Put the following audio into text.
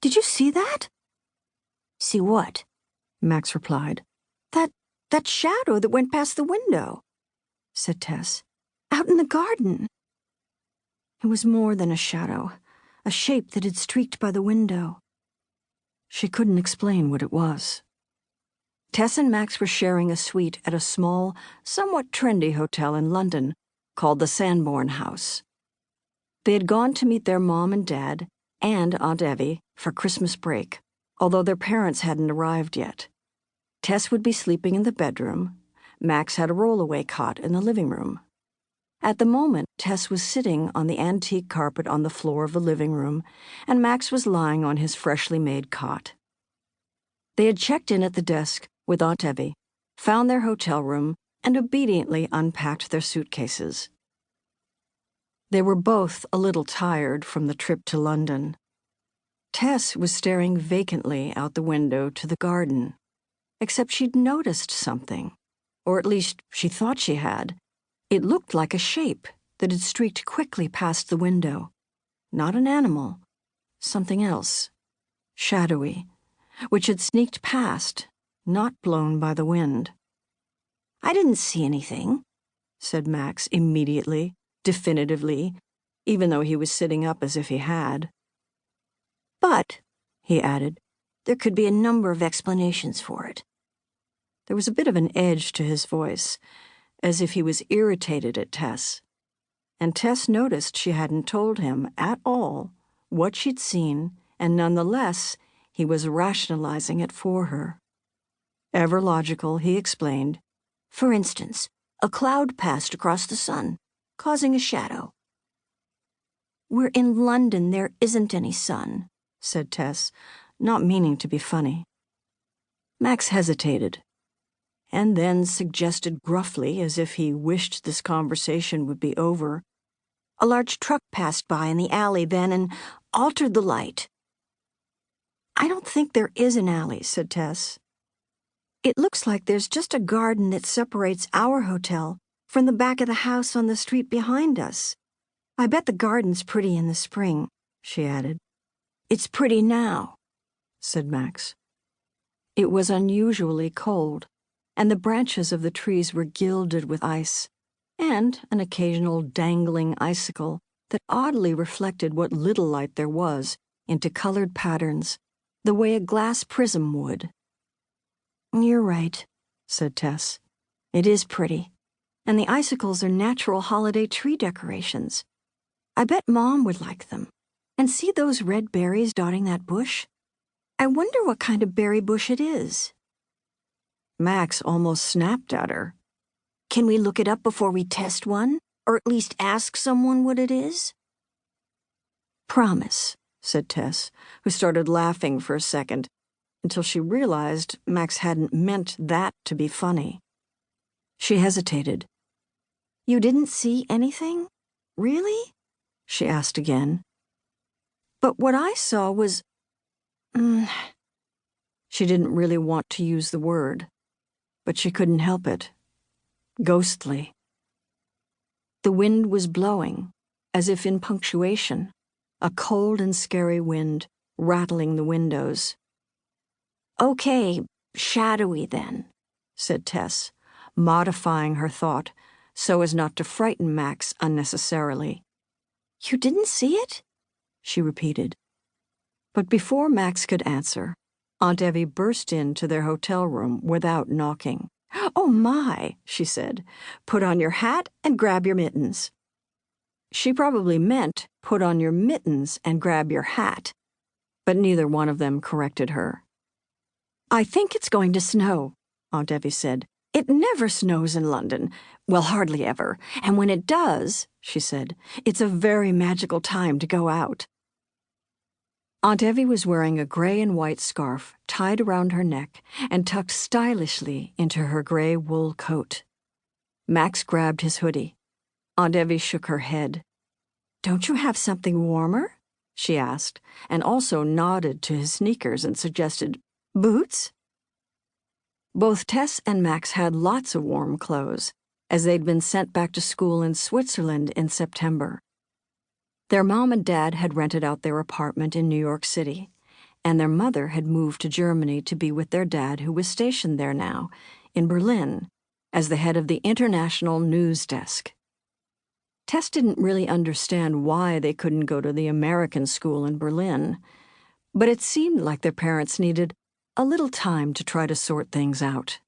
Did you see that?" "See what?" Max replied. That shadow that went past the window," said Tess. "Out in the garden." It was more than a shadow, a shape that had streaked by the window. She couldn't explain what it was. Tess and Max were sharing a suite at a small, somewhat trendy hotel in London called the Sanborn House. They had gone to meet their mom and dad and Aunt Evie for Christmas break, although their parents hadn't arrived yet. Tess would be sleeping in the bedroom. Max had a rollaway cot in the living room. At the moment, Tess was sitting on the antique carpet on the floor of the living room, and Max was lying on his freshly made cot. They had checked in at the desk with Aunt Evie, found their hotel room, and obediently unpacked their suitcases. They were both a little tired from the trip to London. Tess was staring vacantly out the window to the garden, except she'd noticed something, or at least she thought she had. It looked like a shape that had streaked quickly past the window. Not an animal, something else, shadowy, which had sneaked past, not blown by the wind. "I didn't see anything," said Max immediately, definitively, even though he was sitting up as if he had. "But," he added, "there could be a number of explanations for it." There was a bit of an edge to his voice, as if he was irritated at Tess. And Tess noticed she hadn't told him at all what she'd seen, and nonetheless he was rationalizing it for her. Ever logical, he explained. "For instance, a cloud passed across the sun, causing a shadow." "We're in London. There isn't any sun," said Tess, not meaning to be funny. Max hesitated, and then suggested gruffly, as if he wished this conversation would be over, "A large truck passed by in the alley then and altered the light." "I don't think there is an alley," said Tess. "It looks like there's just a garden that separates our hotel from the back of the house on the street behind us. I bet the garden's pretty in the spring," she added. "It's pretty now," said Max. It was unusually cold, and the branches of the trees were gilded with ice, and an occasional dangling icicle that oddly reflected what little light there was into colored patterns, the way a glass prism would. "You're right," said Tess. "It is pretty, and the icicles are natural holiday tree decorations. I bet Mom would like them. And see those red berries dotting that bush? I wonder what kind of berry bush it is." Max almost snapped at her. "Can we look it up before we test one? Or at least ask someone what it is?" "Promise," said Tess, who started laughing for a second, until she realized Max hadn't meant that to be funny. She hesitated. "You didn't see anything? Really?" she asked again. "But what I saw was—" She didn't really want to use the word, but she couldn't help it. Ghostly. The wind was blowing, as if in punctuation, a cold and scary wind rattling the windows. "Okay, shadowy then," said Tess, modifying her thought so as not to frighten Max unnecessarily. "You didn't see it?" she repeated. But before Max could answer, Aunt Evie burst into their hotel room without knocking. "Oh my," she said, "put on your hat and grab your mittens." She probably meant put on your mittens and grab your hat, but neither one of them corrected her. "I think it's going to snow," Aunt Evie said. "It never snows in London. Well, hardly ever. And when it does," she said, "it's a very magical time to go out." Aunt Evie was wearing a gray and white scarf tied around her neck and tucked stylishly into her gray wool coat. Max grabbed his hoodie. Aunt Evie shook her head. "Don't you have something warmer?" she asked, and also nodded to his sneakers and suggested, "Boots?" Both Tess and Max had lots of warm clothes, as they'd been sent back to school in Switzerland in September. Their mom and dad had rented out their apartment in New York City, and their mother had moved to Germany to be with their dad, who was stationed there now, in Berlin, as the head of the international news desk. Tess didn't really understand why they couldn't go to the American school in Berlin, but it seemed like their parents needed a little time to try to sort things out.